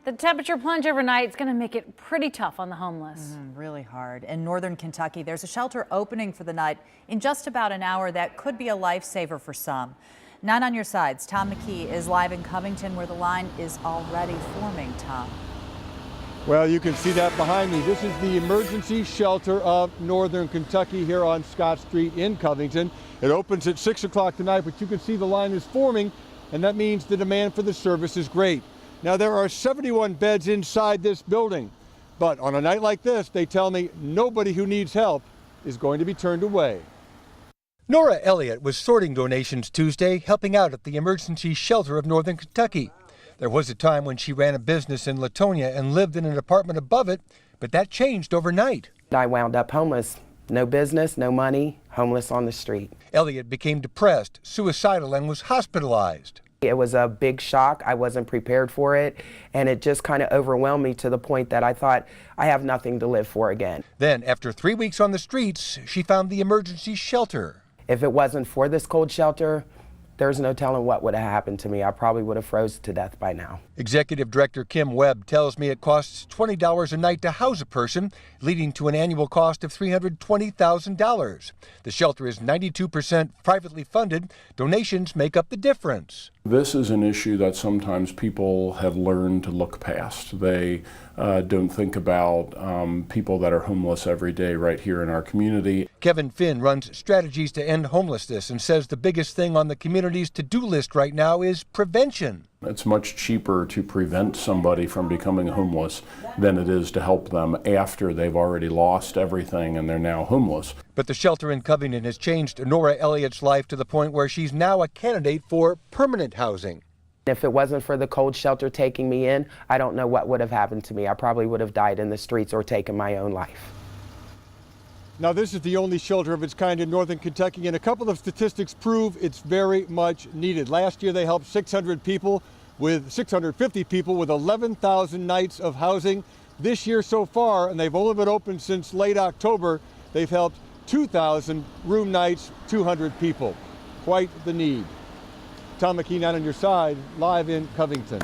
The temperature plunge overnight is going to make it pretty tough on the homeless. Really hard. In northern Kentucky, there's a shelter opening for the night in just about an hour that could be a lifesaver for some. 9 on your sides. Tom McKee is live in Covington where the line is already forming. Tom. Well, you can see that behind me. This is the emergency shelter of northern Kentucky here on Scott Street in Covington. It opens at 6 o'clock tonight, but you can see the line is forming, and that means the demand for the service is great. Now, there are 71 beds inside this building, but on a night like this, they tell me nobody who needs help is going to be turned away. Nora Elliot was sorting donations Tuesday, helping out at the emergency shelter of northern Kentucky. There was a time when she ran a business in Latonia and lived in an apartment above it, but that changed overnight. I wound up homeless. No business, no money, homeless on the street. Elliot became depressed, suicidal, and was hospitalized. It was a big shock. I wasn't prepared for it, and it just kind of overwhelmed me to the point that I thought I have nothing to live for again. Then, after 3 weeks on the streets, she found the emergency shelter. If it wasn't for this cold shelter, there's no telling what would have happened to me. I probably would have frozen to death by now. Executive Director Kim Webb tells me it costs $20 a night to house a person, leading to an annual cost of $320,000. The shelter is 92% privately funded. Donations make up the difference. This is an issue that sometimes people have learned to look past. They don't think about people that are homeless every day right here in our community. Kevin Finn runs Strategies to End Homelessness and says the biggest thing on the community's to-do list right now is prevention. It's much cheaper to prevent somebody from becoming homeless than it is to help them after they've already lost everything and they're now homeless. But the shelter in Covington has changed Nora Elliott's life to the point where she's now a candidate for permanent housing. If it wasn't for the cold shelter taking me in, I don't know what would have happened to me. I probably would have died in the streets or taken my own life. Now, this is the only shelter of its kind in northern Kentucky, and a couple of statistics prove it's very much needed. Last year, they helped 650 people with 11,000 nights of housing. This year so far, and they've only been open since late October, they've helped 2,000 room nights, 200 people. Quite the need. Tom McKee, 9 on your side, live in Covington.